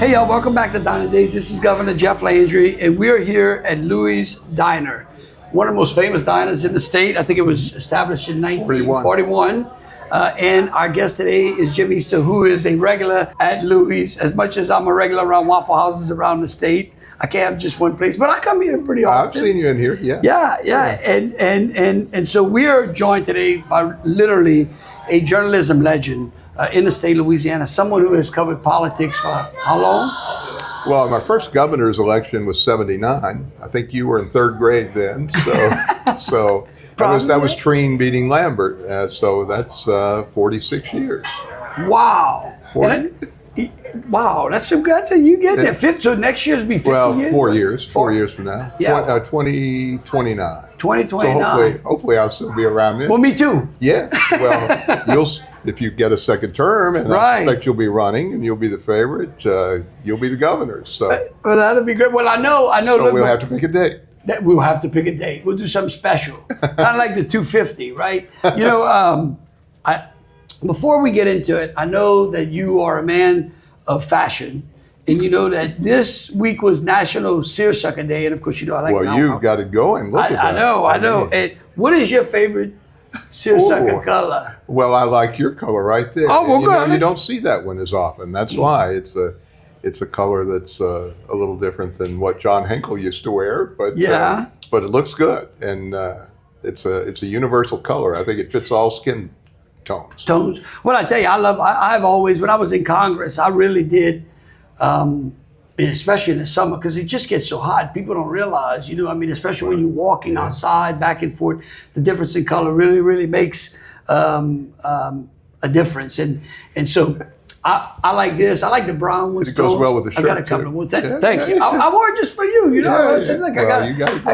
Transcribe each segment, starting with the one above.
Hey y'all, welcome back to Diner Days. This is Governor Jeff Landry, and we're here at Louis' Diner, one of the most famous diners in the state. I think it was established in 1941. And our guest today is Jim Engster, who is a regular at Louis. As much as I'm a regular around Waffle Houses around the state, I can't have just one place, but I come here pretty often. I've seen you in here, yeah. Yeah. And so we are joined today by literally a journalism legend in the state of Louisiana, someone who has covered politics for how long? Well, my first governor's election was 79. I think you were in third grade then. So that was Treen beating Lambert. So that's 46 years. Wow. Wow, that's some good. You get there. So next year's be 50 years? Well, 4 years from now. Yeah. 2029. 2029. So hopefully I'll still be around then. Well, me too. Yeah. Well, if you get a second term, and I expect you'll be running and you'll be the favorite, you'll be the governor. So. Well, that'd be great. Well, I know. So we'll have to pick a date. We'll have to pick a date. We'll do something special, kind of like the 250, right? Before we get into it, I know that you are a man of fashion, and you know that this week was National Seersucker Day, and of course, I like. Well, you've got it going. Look at that. I know. And what is your favorite seersucker color? Well, I like your color right there. Oh, well, good. You don't see that one as often. That's why it's a color that's a little different than what John Henkel used to wear, but it looks good, and it's a universal color. I think it fits all skin tones. Well, I tell you, I've always, when I was in Congress, I really did, especially in the summer, because it just gets so hot. People don't realize, especially when you're walking outside back and forth, the difference in color really, really makes a difference. And so I like this. I like the brown ones. It goes well with the shirt. I got a couple of ones. Thank you. I wore it just for you. I said, look, I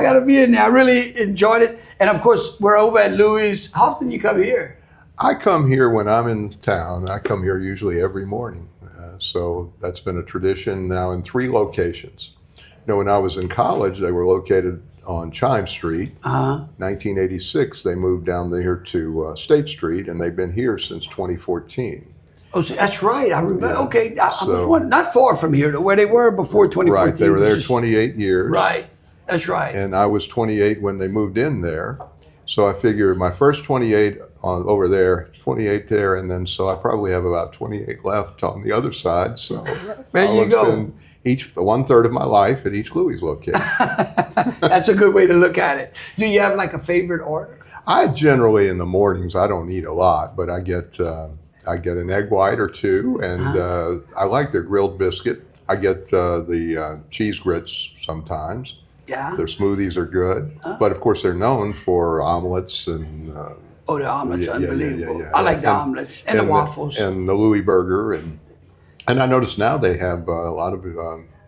got to be in there. I really enjoyed it. And of course, we're over at Louis. How often do you come here? I come here when I'm in town. I come here usually every morning. So that's been a tradition now in 3 locations. When I was in college, they were located on Chime Street. 1986, they moved down there to State Street, and they've been here since 2014. Oh, so that's right. I remember. Yeah. Okay, I was wondering, not far from here, where they were before 2014. Right, they were there 28 years. Right, that's right. And I was 28 when they moved in there. So I figure my first 28 over there, 28 there, and then so I probably have about 28 left on the other side. So there you go. Spend 1/3 of my life at each Louis location. That's a good way to look at it. Do you have like a favorite order? I generally in the mornings I don't eat a lot, but I get an egg white or 2, and I like their grilled biscuit. I get the cheese grits sometimes. Yeah. Their smoothies are good, but of course they're known for omelets and. The omelets are unbelievable. Yeah. I like the omelets and the waffles and the Louis burger, and I notice now they have a lot of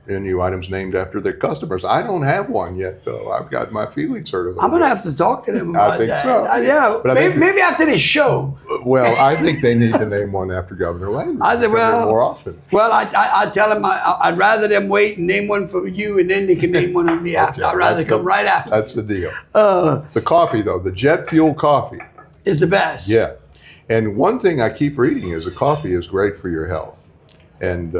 menu items named after their customers. I don't have one yet, though. I've got my feelings hurt. I'm gonna have to talk to them about that. I think so. Yeah, but maybe after this show. Well, I think they need to name one after Governor Landry. More often. Well, I tell them I'd rather them wait and name one for you, and then they can name one on me after. I'd rather come right after. That's the deal. The coffee, though, the jet fuel coffee is the best. Yeah, and one thing I keep reading is the coffee is great for your health, and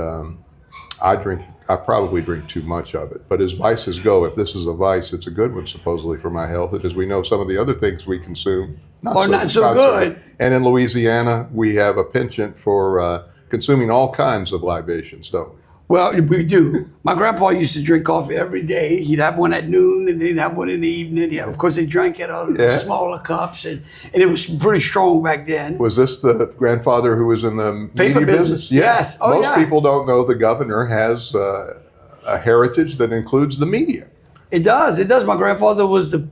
I probably drink too much of it, but as vices go, if this is a vice, it's a good one supposedly for my health. And as we know, some of the other things we consume, not so good. And in Louisiana, we have a penchant for consuming all kinds of libations, don't we? Well, we do. My grandpa used to drink coffee every day. He'd have one at noon, and he'd have one in the evening. Yeah, of course, they drank it out of smaller cups, and it was pretty strong back then. Was this the grandfather who was in the media business? Yes. Oh, Most people don't know the governor has a heritage that includes the media. It does. My grandfather was the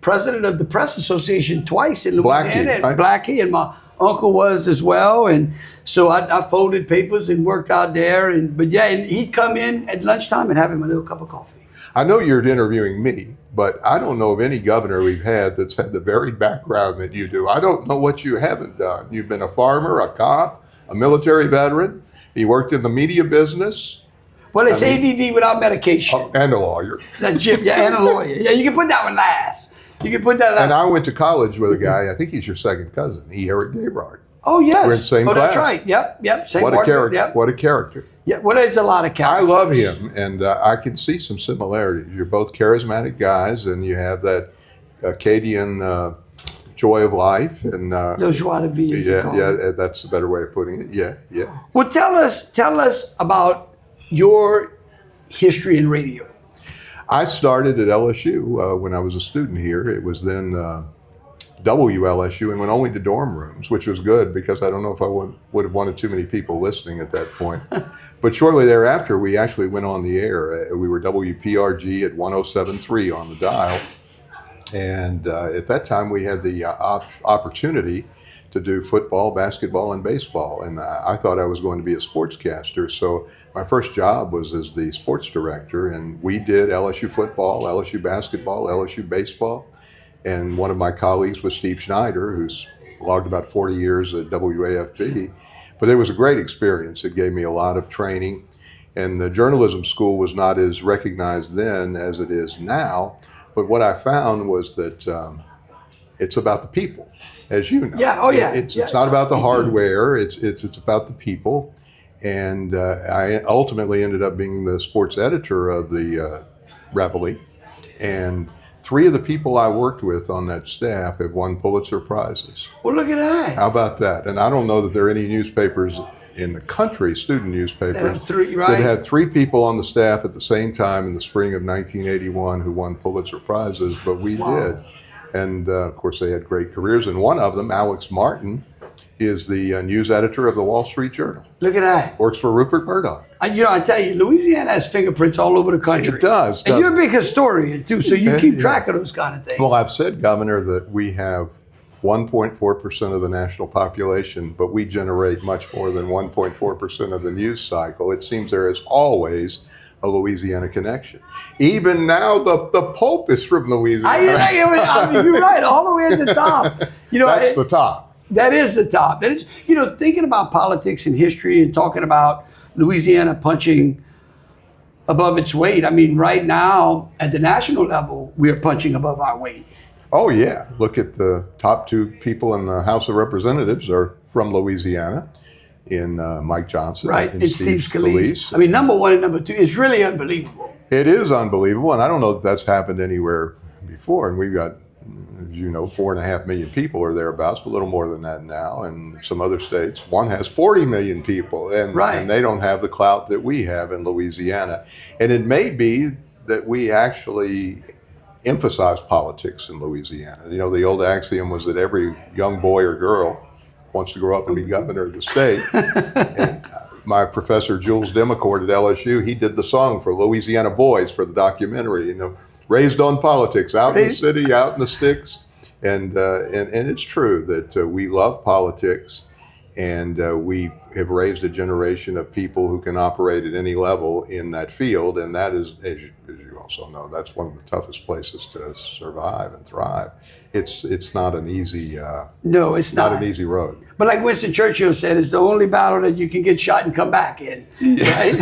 president of the Press Association twice in Louisiana. Blackie, and my uncle was as well, and so I folded papers and worked out there. And he'd come in at lunchtime and have him a little cup of coffee. I know you're interviewing me, but I don't know of any governor we've had that's had the varied background that you do. I don't know what you haven't done. You've been a farmer, a cop, a military veteran. You worked in the media business. Well, it's ADD without medication. And a lawyer. That's Jim, and a lawyer. Yeah, you can put that one last. You can put that. And I went to college with a guy. I think he's your second cousin. Eric Gabrard. Oh yes. We're in the same class. That's right. Yep. Same what a character. Yep. What a character. Yeah, well, there's a lot of I characters. love him, and I can see some similarities. You're both charismatic guys, and you have that Acadian joy of life, and Le joie de vie, as they call it. yeah, that's a better way of putting it. Yeah, yeah. Well, tell us about your history in radio. I started at LSU when I was a student here. It was then WLSU and went only to dorm rooms, which was good because I don't know if I would have wanted too many people listening at that point. But shortly thereafter, we actually went on the air. We were WPRG at 107.3 on the dial. And at that time, we had the opportunity to do football, basketball, and baseball. And I thought I was going to be a sportscaster. So my first job was as the sports director. And we did LSU football, LSU basketball, LSU baseball. And one of my colleagues was Steve Schneider, who's logged about 40 years at WAFB. But it was a great experience. It gave me a lot of training. And the journalism school was not as recognized then as it is now. But what I found was that it's about the people, as you know. Yeah. Oh, yeah. It's not about the hardware. It's about the people. And I ultimately ended up being the sports editor of the Reveille. And 3 of the people I worked with on that staff have won Pulitzer Prizes. Well, look at that. How about that? And I don't know that there are any newspapers in the country, student newspapers, that had 3 people on the staff at the same time in the spring of 1981 who won Pulitzer Prizes, but we did. And of course, they had great careers. And one of them, Alex Martin, is the news editor of the Wall Street Journal. Look at that. Works for Rupert Murdoch. I tell you, Louisiana has fingerprints all over the country. It does. And you're a big historian, too, so you keep track of those kind of things. Well, I've said, Governor, that we have 1.4% of the national population, but we generate much more than 1.4% of the news cycle. It seems there is always a Louisiana connection. Even now, the Pope is from Louisiana. You're right, all the way at the top. That's the top. That is the top. That is, thinking about politics and history and talking about Louisiana punching above its weight. I mean, right now, at the national level, we are punching above our weight. Oh, yeah. Look at the top 2 people in the House of Representatives are from Louisiana, in Mike Johnson and Steve Scalise. I mean, number 1 and number 2, it's really unbelievable. It is unbelievable, and I don't know that that's happened anywhere before. And we've got, as you know, 4.5 million people or thereabouts, a little more than that now. And some other states, one has 40 million people, and they don't have the clout that we have in Louisiana. And it may be that we actually emphasize politics in Louisiana. The old axiom was that every young boy or girl wants to grow up and be governor of the state. And my professor, Jules Demicourt at LSU, he did the song for Louisiana Boys for the documentary, raised on politics, out in the city, out in the sticks. And it's true that we love politics, and we have raised a generation of people who can operate at any level in that field. And that is, as you also know, that's one of the toughest places to survive and thrive. It's not an easy no, it's not an easy road. But like Winston Churchill said, it's the only battle that you can get shot and come back in. Right?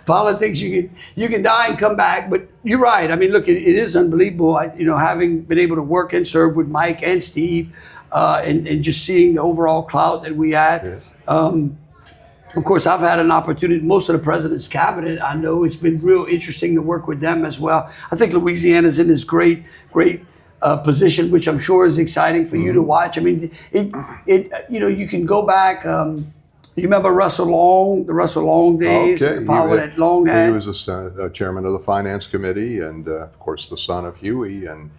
Politics, you can die and come back. But you're right. I mean, look, it is unbelievable. Having been able to work and serve with Mike and Steve, and just seeing the overall clout that we had. Yes. Of course, I've had an opportunity, most of the president's cabinet, I know it's been real interesting to work with them as well. I think Louisiana's in this great position, which I'm sure is exciting for you to watch. I mean, you can go back, you remember Russell Long, the Russell Long days, the power that Long had? He was a chairman of the finance committee, and of course the son of Huey, and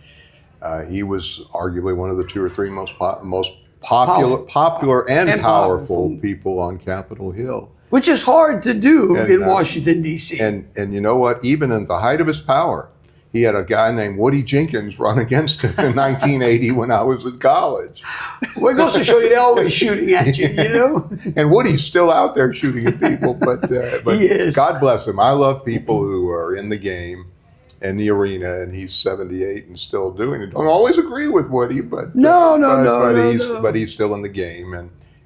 he was arguably one of the 2 or 3 most popular and powerful people on Capitol Hill. Which is hard to do in Washington, D.C. And you know what? Even in the height of his power, he had a guy named Woody Jenkins run against him in 1980 when I was in college. Well, it goes to show you they're always shooting at you, And Woody's still out there shooting at people, but he is. God bless him. I love people who are in the game in the arena, and he's 78 and still doing it. Don't always agree with Woody, but but he's still in the game,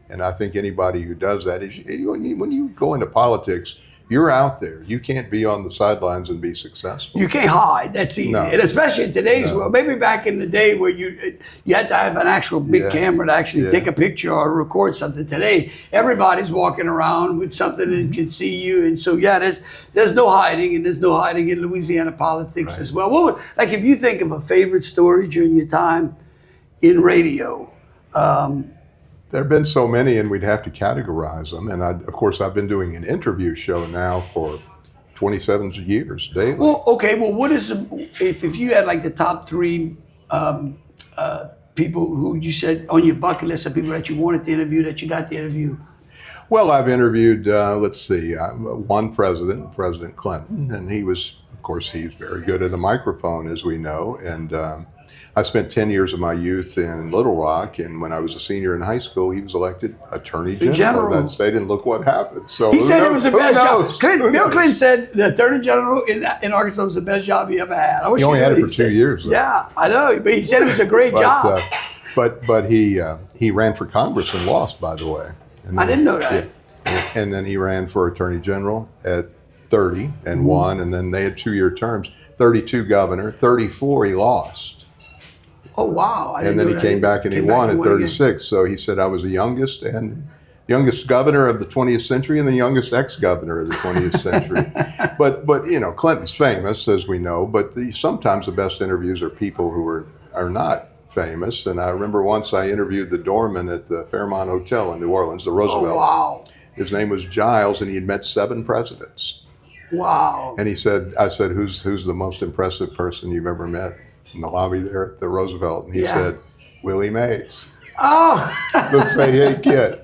and I think anybody who does that is when you go into politics, you're out there. You can't be on the sidelines and be successful. You can't hide. That's easy. No. And especially in today's world. Maybe back in the day where you had to have an actual big camera to actually take a picture or record something. Today, everybody's walking around with something and can see you. And so, there's no hiding, and there's no hiding in Louisiana politics as well. What would, like, if you think of a favorite story during your time in radio, there have been so many, and we'd have to categorize them. And of course, I've been doing an interview show now for 27 years daily. Well, okay. Well, what is if you had like the top three people who you said on your bucket list of people that you wanted to interview that you got to interview? Well, I've interviewed, one president, President Clinton, and he was, of course, he's very good at the microphone, as we know. And I spent 10 years of my youth in Little Rock, and when I was a senior in high school, he was elected Attorney General of that state, and look what happened. So he said it was the best job. Bill Clinton said the Attorney General in Arkansas was the best job he ever had. He only had it for 2 years, though. Yeah, I know, but he said it was a great job. But he ran for Congress and lost, by the way. And then, I didn't know that. Yeah, and then he ran for Attorney General at 30 and won, and then they had 2-year terms. 32 governor, 34 he lost. Oh, wow. And then he came back and he won at 36. Again. So he said, I was the youngest governor of the 20th century and the youngest ex-governor of the 20th century. But Clinton's famous, as we know, but sometimes the best interviews are people who are not famous. And I remember once I interviewed the doorman at the Fairmont Hotel in New Orleans, the Roosevelt. Oh, wow. His name was Giles, and he had met 7 presidents. Wow. And I said, who's the most impressive person you've ever met? In the lobby there at the Roosevelt, and he said, Willie Mays. Oh, the say hey kid.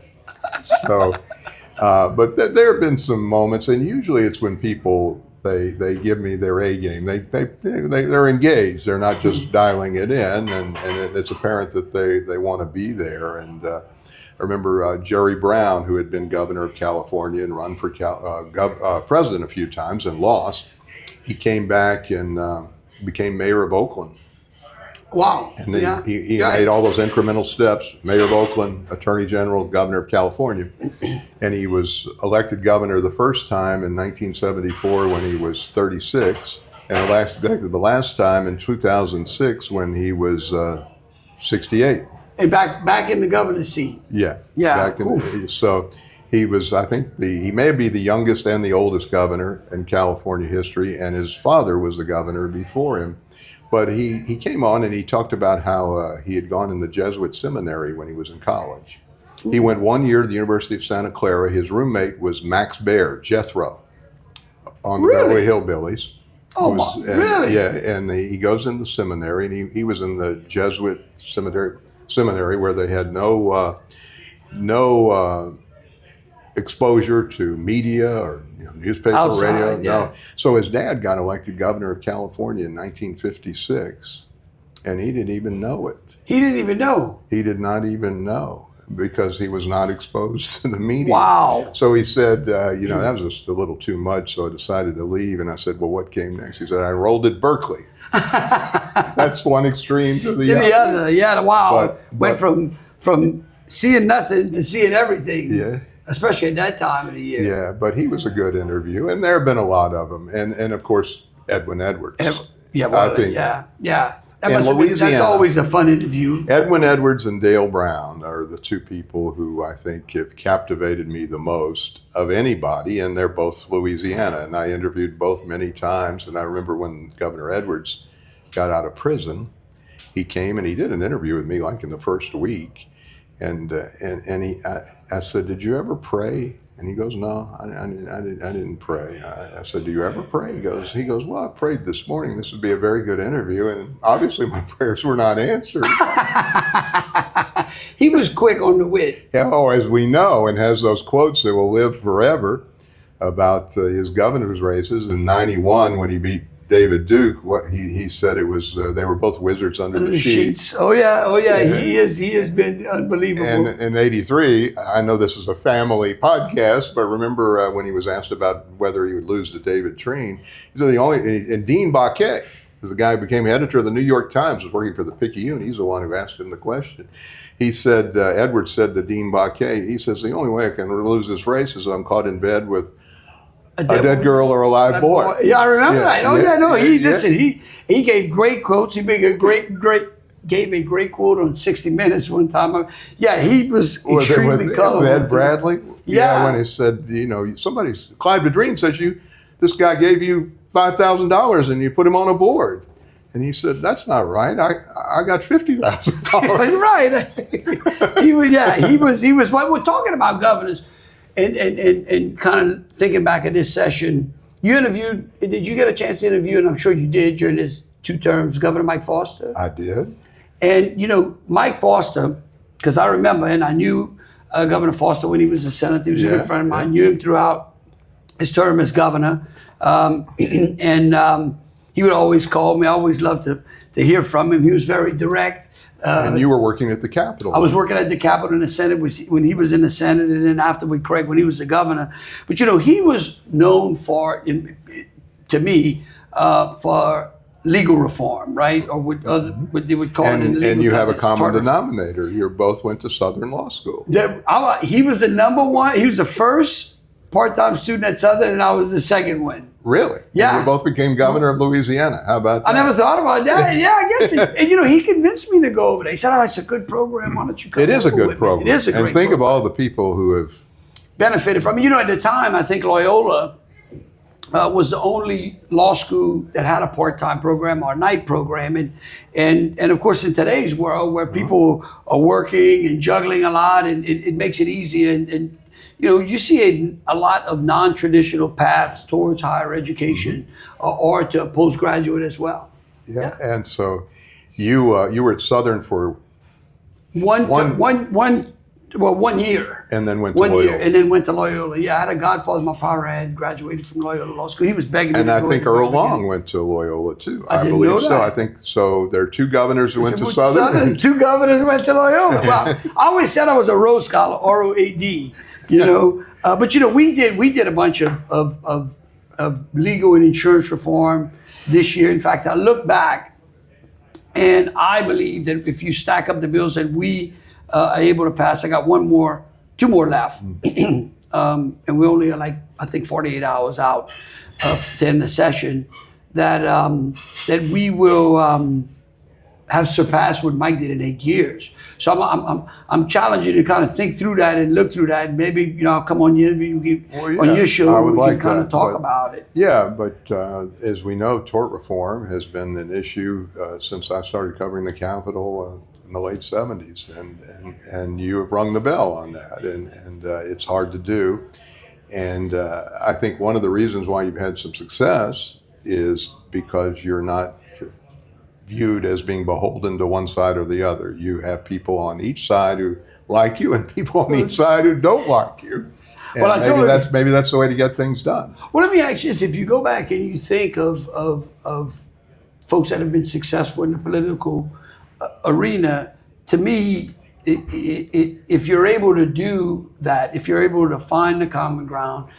So, but there have been some moments, and usually it's when people they give me their A game. They're engaged. They're not just dialing it in, and it's apparent that they want to be there. And I remember Jerry Brown, who had been governor of California and run for president a few times and lost. He came back and became mayor of Oakland. Wow. And then he made all those incremental steps, mayor of Oakland, attorney general, governor of California. And he was elected governor the first time in 1974 when he was 36, and elected the last time in 2006 when he was 68. And back in the governor's seat. Yeah. Yeah. So he was, I think, he may be the youngest and the oldest governor in California history, and his father was the governor before him. But he came on and he talked about how he had gone in the Jesuit seminary when he was in college. He went 1 year to the University of Santa Clara. His roommate was Max Baer, Jethro, on the Beverly Hillbillies. Really? Yeah, and he goes into the seminary, and he was in the Jesuit seminary where they had no exposure to media or newspaper, outside, radio. No. So his dad got elected governor of California in 1956, and he didn't even know it. He didn't even know? He did not even know because he was not exposed to the media. Wow. So he said, that was just a little too much, so I decided to leave. And I said, well, what came next? He said, I enrolled at Berkeley. That's one extreme to the other. Yeah, wow. Went from seeing nothing to seeing everything. Yeah. Especially at that time of the year. Yeah, but he was a good interview, and there have been a lot of them, and of course Edwin Edwards. Yeah. In Louisiana, that's always a fun interview. Edwin Edwards and Dale Brown are the two people who I think have captivated me the most of anybody, and they're both Louisiana, and I interviewed both many times. And I remember when Governor Edwards got out of prison, he came and he did an interview with me like in the first week. And I said, did you ever pray? And he goes, no, I didn't pray. I said, do you ever pray? He goes, well, I prayed this morning. This would be a very good interview. And obviously my prayers were not answered. He was quick on the wit. Oh, as we know, and has those quotes that will live forever about his governor's races. In 91, when he beat David Duke, he said it was they were both wizards under the sheets. Oh yeah. He has been unbelievable. And in '83, I know this is a family podcast, but remember when he was asked about whether he would lose to David Treen, he said and Dean Baquet, the guy who became editor of the New York Times, was working for the Picayune. He's the one who asked him the question. He said, Edwards said to Dean Baquet, he says, the only way I can lose this race is I'm caught in bed with a dead girl or a live boy. Yeah, I remember that. Oh yeah, no. Listen. Yeah. He gave great quotes. He gave a great quote on 60 Minutes one time. Yeah, he was extremely colorful. Ed Bradley. Yeah, when he said, Clyde Bedreen says this guy gave you $5,000 and you put him on a board. And he said, "That's not right. I got $50,000." Right. He was. When we're talking about governors, and kind of thinking back at this session, you interviewed. Did you get a chance to interview? And I'm sure you did during his 2 terms, Governor Mike Foster. I did. And Mike Foster, because I remember, and I knew Governor Foster when he was a senator. He was a good friend of mine. I knew him throughout his term as governor, he would always call me. I always loved to hear from him. He was very direct. And you were working at the Capitol. I was working at the Capitol in the Senate when he was in the Senate, and then after with Craig when he was the governor. But he was known for legal reform, right? Or what they would call it in the legal. And you have a common denominator. You both went to Southern Law School. He was the number one. He was the first part-time student at Southern, and I was the second one. Really? Yeah. And you both became governor of Louisiana. How about that? I never thought about that. Yeah, I guess. And he convinced me to go over there. He said, "Oh, it's a good program. Why don't you come?" It is a good program. It is a great program. And think of all the people who have benefited from it. At the time, I think Loyola was the only law school that had a part-time program or night program, and of course in today's world where people are working and juggling a lot, and it makes it easy, and you see a lot of non-traditional paths towards higher education or to postgraduate as well. Yeah. And so you were at Southern for one year. And then went to Loyola. 1 year, and then went to Loyola. Yeah, I had a godfather. My father had graduated from Loyola Law School. He was begging me. And I think Earl Long went to Loyola too. I didn't believe know so. that. I think so. There are 2 governors who went to Southern. 2 governors went to Loyola. Well, I always said I was a Rhodes Scholar, ROAD. But we did a bunch of legal and insurance reform this year. In fact, I look back, and I believe that if you stack up the bills that we are able to pass, I got 2 more left, and we only are I think 48 hours out to end the session. That we will have surpassed what Mike did in 8 years. So I'm challenging you to kind of think through that and look through that. Maybe I'll come on your interview on your show. I would we like can kind of talk but, about it. Yeah, but as we know, tort reform has been an issue since I started covering the Capitol in the late 70s, and you have rung the bell on that, and it's hard to do. And I think one of the reasons why you've had some success is because you're not viewed as being beholden to one side or the other. You have people on each side who like you and people on each side who don't like you. And well, maybe that's the way to get things done. Well, let me ask you this. If you go back and you think of folks that have been successful in the political arena, to me, if you're able to do that, if you're able to find the common ground,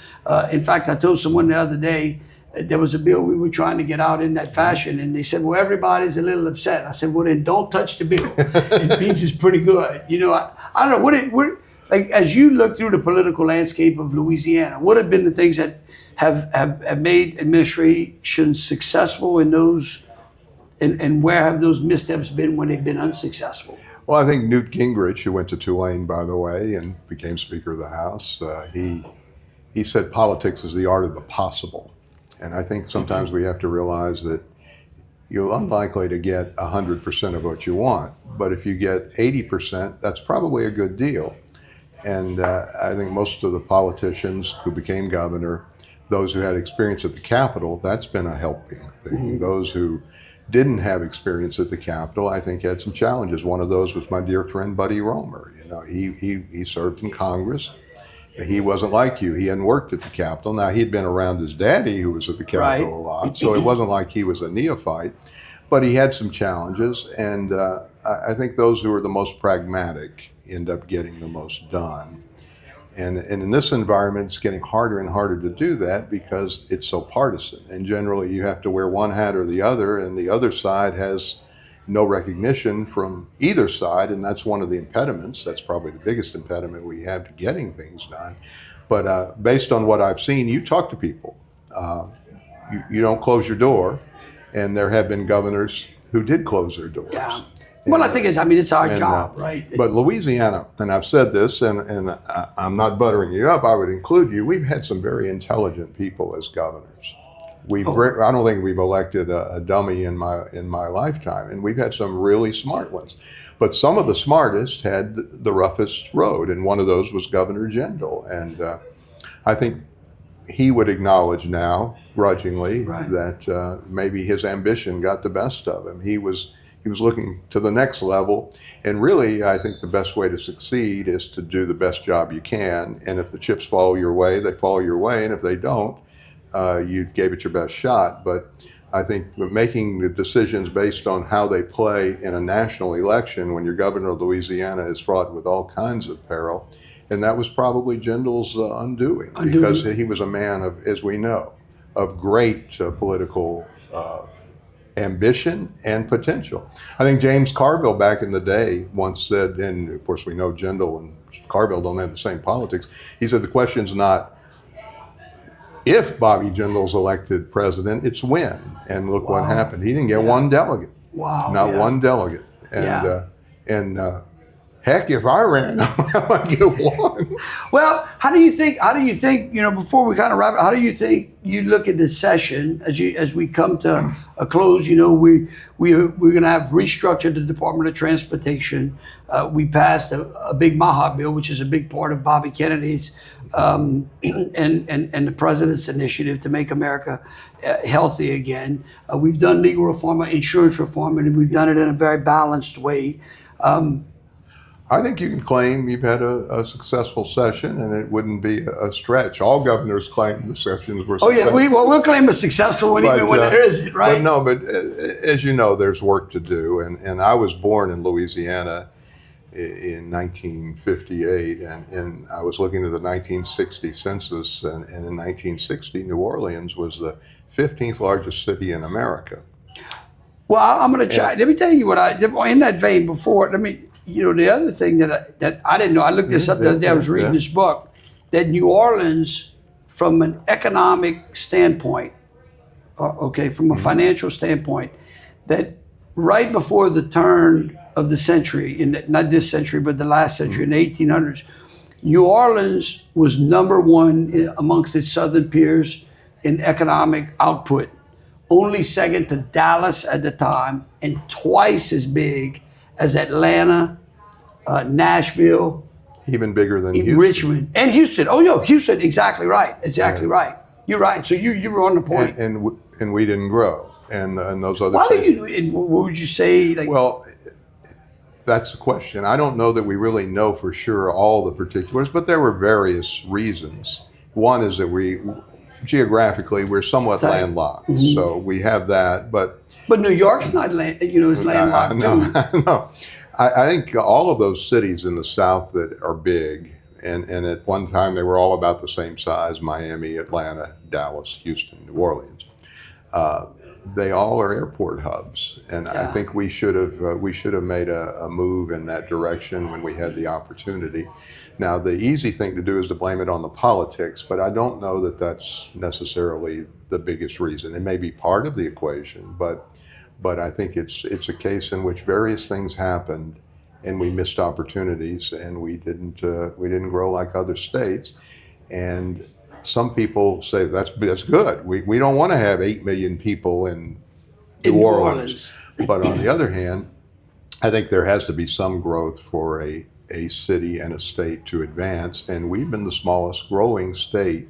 in fact, I told someone the other day, there was a bill we were trying to get out in that fashion, and they said, well, everybody's a little upset. I said, well, then don't touch the bill. It means it's pretty good. I don't know, as you look through the political landscape of Louisiana, what have been the things that have made administrations successful in those, and where have those missteps been when they've been unsuccessful? Well, I think Newt Gingrich, who went to Tulane, by the way, and became Speaker of the House, he said politics is the art of the possible. And I think sometimes we have to realize that you're unlikely to get 100% of what you want. But if you get 80%, that's probably a good deal. And I think most of the politicians who became governor, those who had experience at the Capitol, that's been a helping thing. Those who didn't have experience at the Capitol, I think had some challenges. One of those was my dear friend Buddy Roemer. He served in Congress. He wasn't like you. He hadn't worked at the Capitol. Now, he'd been around his daddy, who was at the Capitol a lot, so it wasn't like he was a neophyte. But he had some challenges, and I think those who are the most pragmatic end up getting the most done. And in this environment, it's getting harder and harder to do that because it's so partisan. And generally, you have to wear one hat or the other, and the other side has no recognition from either side, and that's one of the impediments. That's probably the biggest impediment we have to getting things done. But based on what I've seen, you talk to people. You don't close your door, and there have been governors who did close their doors. Yeah. Well, I think it's our job, right? But Louisiana, and I've said this, and I'm not buttering you up, I would include you, we've had some very intelligent people as governors. I don't think we've elected a dummy in my lifetime, and we've had some really smart ones. But some of the smartest had the roughest road, and one of those was Governor Jindal. And I think he would acknowledge now, grudgingly, that maybe his ambition got the best of him. He was looking to the next level, and really, I think the best way to succeed is to do the best job you can. And if the chips fall your way, they fall your way, and if they don't, you gave it your best shot. But I think making the decisions based on how they play in a national election, when your governor of Louisiana is fraught with all kinds of peril, and that was probably Jindal's undoing, because he was a man of, as we know, of great political ambition and potential. I think James Carville back in the day once said, and of course we know Jindal and Carville don't have the same politics, he said the question's not if Bobby Jindal's elected president, it's when. And look what happened. He didn't get one delegate. Wow. Not one delegate. And heck, if I ran, I might get one. Well, how do you think, before we kind of wrap it, how do you think you look at this session as we come to a close? We're going to have restructured the Department of Transportation. We passed a big MAHA bill, which is a big part of Bobby Kennedy's and the president's initiative to make America healthy again. We've done legal reform, insurance reform, and we've done it in a very balanced way. I think you can claim you've had a successful session, and it wouldn't be a stretch. All governors claim the sessions were successful. Oh yeah, we'll claim a successful one even when there isn't, right? But as you know, there's work to do. And I was born in Louisiana in 1958, and I was looking at the 1960 census, and in 1960, New Orleans was the 15th largest city in America. Well, I'm going to try. Let me tell you what in that vein before. The other thing that I didn't know, I looked this up the other day, I was reading this book, that New Orleans, from an economic standpoint, from a financial standpoint, that right before the turn of the century, not this century, but the last century, in the 1800s, New Orleans was number one amongst its southern peers in economic output, only second to Dallas at the time, and twice as big as Atlanta, Nashville, even bigger than Houston. Richmond, and Houston. Oh, no, Houston, exactly right. Right. You're right. So you were on the point. And we didn't grow, and those other. What would you say? Well, that's the question. I don't know that we really know for sure all the particulars, but there were various reasons. One is that geographically we're somewhat landlocked, so we have that, but New York's not is landlocked too. No. I think all of those cities in the South that are big, and at one time they were all about the same size: Miami, Atlanta, Dallas, Houston, New Orleans. They all are airport hubs, and I think we should have made a move in that direction when we had the opportunity. Now, the easy thing to do is to blame it on the politics, but I don't know that that's necessarily the biggest reason. It may be part of the equation, but I think it's a case in which various things happened, and we missed opportunities, and we didn't grow like other states. And some people say that's good. We don't want to have 8 million people in New Orleans. But on the other hand, I think there has to be some growth for a city and a state to advance. And we've been the smallest growing state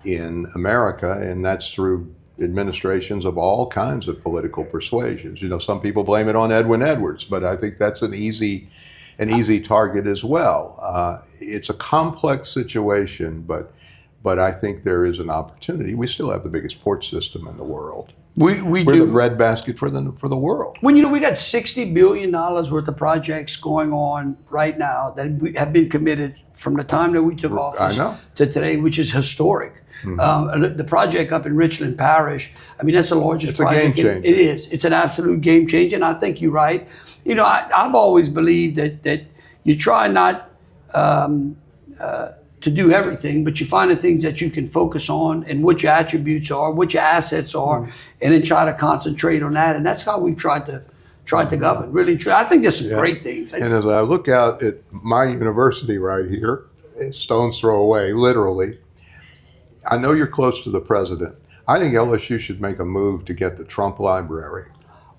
in America, and that's through administrations of all kinds of political persuasions. Some people blame it on Edwin Edwards, but I think that's an easy target as well. It's a complex situation, but I think there is an opportunity. We still have the biggest port system in the world. We're the breadbasket for the world. When we got $60 billion worth of projects going on right now that have been committed from the time that we took office to today, which is historic. The project up in Richland Parish, that's the largest project. It's a game changer. It is. It's an absolute game changer, and I think you're right. I've always believed that you try not to do everything, but you find the things that you can focus on and what your attributes are, what your assets are, and then try to concentrate on that. And that's how we've tried to govern. Really, I think there's some great things. And as I look out at my university right here, stone's throw away, literally, I know you're close to the president. I think LSU should make a move to get the Trump Library.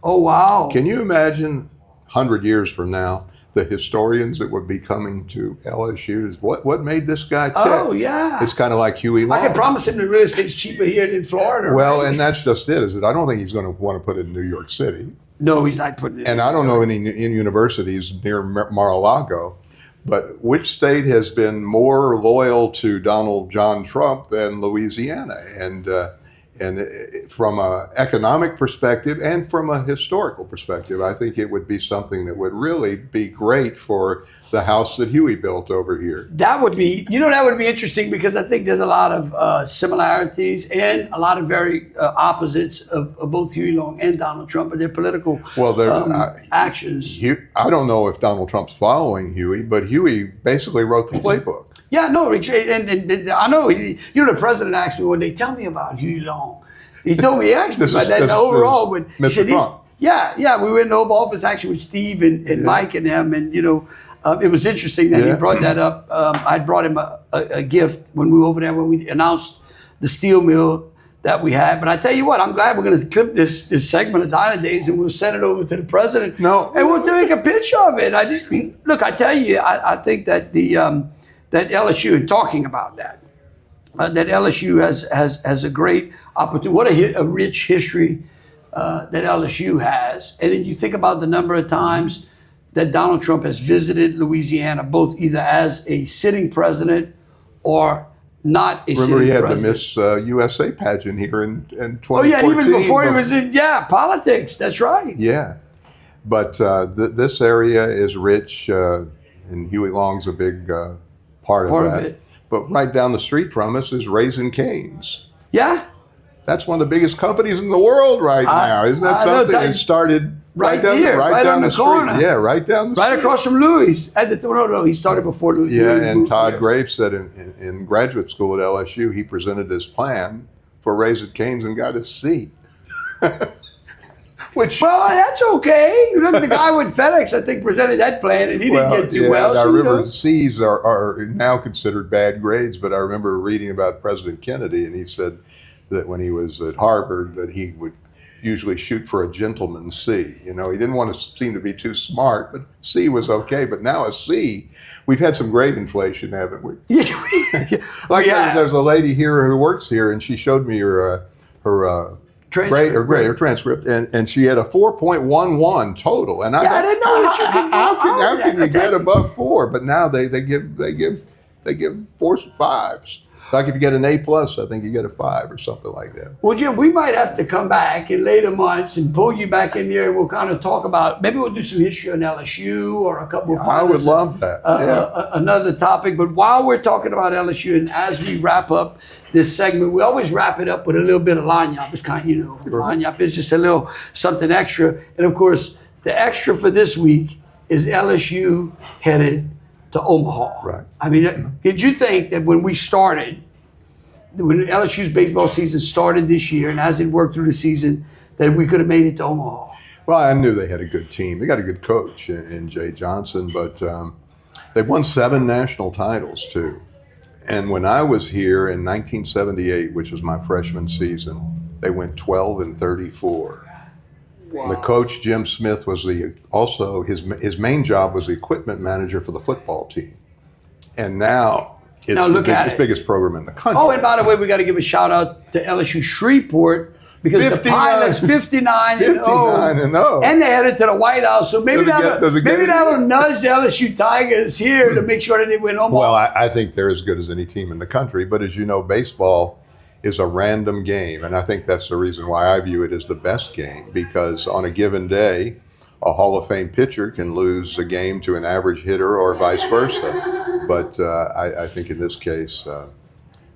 Oh, wow. Can you imagine 100 years from now, the historians that would be coming to LSU? What made this guy tick? Oh, yeah. It's kind of like Huey Long. I can promise him the real estate's cheaper here than Florida. Well, right? and that's just it, is it? I don't think he's going to want to put it in New York City. No, he's not putting it And I don't know any in universities near Mar-a-Lago, but which state has been more loyal to Donald John Trump than Louisiana? And from an economic perspective and from a historical perspective, I think it would be something that would really be great for the house that Huey built over here. That would be, that would be interesting, because I think there's a lot of similarities and a lot of very opposites of both Huey Long and Donald Trump and their political actions. I don't know if Donald Trump's following Huey, but Huey basically wrote the playbook. Yeah, no, and I know, the president asked me one day, tell me about Huey Long. He told me, he asked me about that overall. But Mr. Trump. We were in the Oval Office actually with Steve and Mike and them, and it was interesting that he brought that up. I brought him a gift when we were over there when we announced the steel mill that we had. But I tell you what, I'm glad we're going to clip this segment of Diner Days and we'll send it over to the president. No, and we'll take a picture of it. I tell you, I think that that LSU, and talking about that LSU has a great opportunity. What a rich history that LSU has. And then you think about the number of times that Donald Trump has visited Louisiana, both either as a sitting president or not a sitting president. Remember, he had the Miss USA pageant here in 2014. Oh, yeah, even before he was in, politics. That's right. Yeah. But this area is rich, and Huey Long's a big part of that. It. But right down the street from us is Raising Cane's. Yeah. That's one of the biggest companies in the world right now. Isn't that something? It started right down the street. Corner. Yeah, right down the street. Right across from Louis. No, he started before Louis. Yeah, and Todd Graves said in graduate school at LSU, he presented his plan for Raising Cane's and got a C. Well, that's okay. The guy with FedEx, I think, presented that plan, and he didn't get too well. I remember C's are now considered bad grades, but I remember reading about President Kennedy, and he said that when he was at Harvard, that he would usually shoot for a gentleman's C. He didn't want to seem to be too smart, but C was okay. But now a C, we've had some grade inflation, haven't we? There's a lady here who works here, and she showed me her transcript, and she had a 4.11 total, and I didn't know what you could do. How can you get above 4? But now they give 4s and 5s. Like if you get an A+, I think you get a 5 or something like that. Well, Jim, we might have to come back in later months and pull you back in here, and we'll kind of talk about, maybe we'll do some history on LSU or a couple of I would love that. Another topic. But while we're talking about LSU, and as we wrap up this segment, we always wrap it up with a little bit of lagniappe. It's kind of, lagniappe is just a little something extra. And of course, the extra for this week is LSU headed to Omaha. Right. I mean, did you think that when LSU's baseball season started this year, and as it worked through the season, that we could have made it to Omaha? Well, I knew they had a good team. They got a good coach in Jay Johnson, but they've won 7 national titles too. And when I was here in 1978, which was my freshman season, they went 12-34. Wow. The coach, Jim Smith, was his main job was the equipment manager for the football team. And now it's the biggest program in the country. Oh, and by the way, we got to give a shout out to LSU Shreveport, because the Pilots 59-0. And they headed to the White House. So maybe that'll nudge the LSU Tigers here to make sure that they win Omaha. Well, I think they're as good as any team in the country. But as you know, baseball is a random game. And I think that's the reason why I view it as the best game, because on a given day, a Hall of Fame pitcher can lose a game to an average hitter or vice versa. But I think in this case,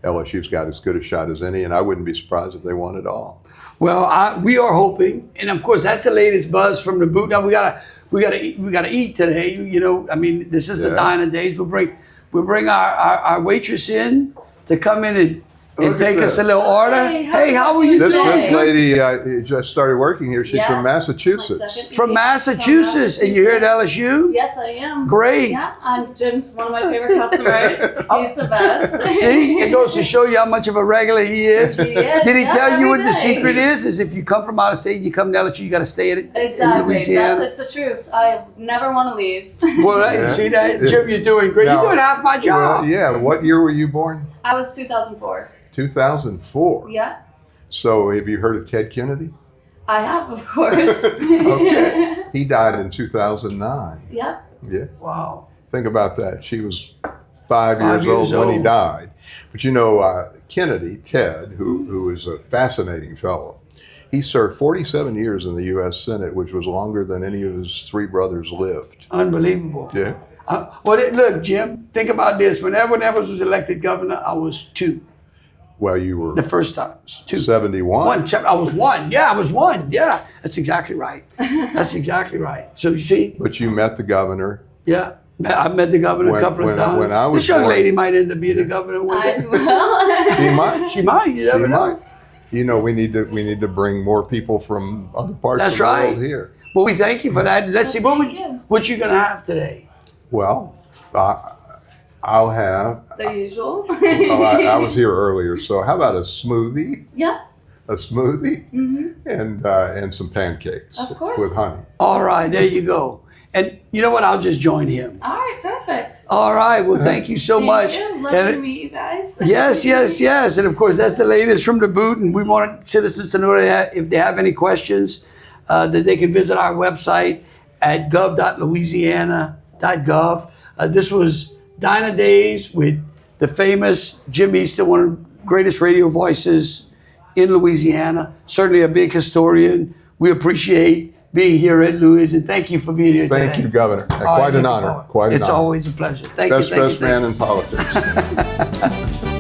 LSU's got as good a shot as any, and I wouldn't be surprised if they won it all. Well, we are hoping, and of course that's the latest buzz from the boot. Now we gotta eat today. I mean, this is the Diner Days. we bring our waitress in to come in and Look at take us this. a little order. Hey, how are you This today? lady just started working here. She's from Massachusetts. From Massachusetts, and you're here at LSU? Yes, I am. Great. Yeah, I'm Jim's one of my favorite customers. He's the best. See, it goes to show you how much of a regular he is. He is, Did he yeah, tell you every what the day. secret is? Is if you come from out of state and you come to LSU, you got to stay in Exactly. Louisiana. It's the truth. I never want to leave. Well, Yeah. see that, Jim, you're doing great. Now, You're doing half my job. Well, yeah. What year were you born? I was 2004. 2004. Yeah, So have you heard of Ted Kennedy? I have, of course. Okay. He died in 2009. Yeah. Yeah. Wow. Think about that. She was 5 years old when he died. But you know, Kennedy, Ted, who is a fascinating fellow, he served 47 years in the U.S. Senate, which was longer than any of his three brothers lived. Unbelievable. Yeah. Look, Jim, think about this. When Edwin Evans was elected governor, I was 2. Well, you were The first time. 2. 71. I was 1. Yeah, I was 1. Yeah, that's exactly right. That's exactly right. So you see, But you met the governor. yeah, I met the governor a couple of times. when I was this young born- lady might end up being the governor one I day. will. She might. She might. You never She know. might. You know, we need to bring more people from other parts That's of the right. world here. Well, we thank you for that. Let's see Thank you. what you gonna have today. Well, I'll have. The usual. Well, I was here earlier, so how about a smoothie? Yeah, A smoothie and some pancakes Of course. with honey. All right, there you go. And you know what? I'll just join him. all right, perfect. All right. Well, thank you so much. Thank you. Lovely to meet you guys. Yes. And of course, that's the latest from the boot. And we want citizens to know that if they have any questions, that they can visit our website at gov.louisiana.gov. This was Diner Days with the famous Jim Easter, one of the greatest radio voices in Louisiana. Certainly a big historian. We appreciate being here at Louis, and thank you for being here today. Thank you, Governor. All right, Quite an looking honor. forward. Quite an It's honor. always a pleasure. Thank Best you. man in politics.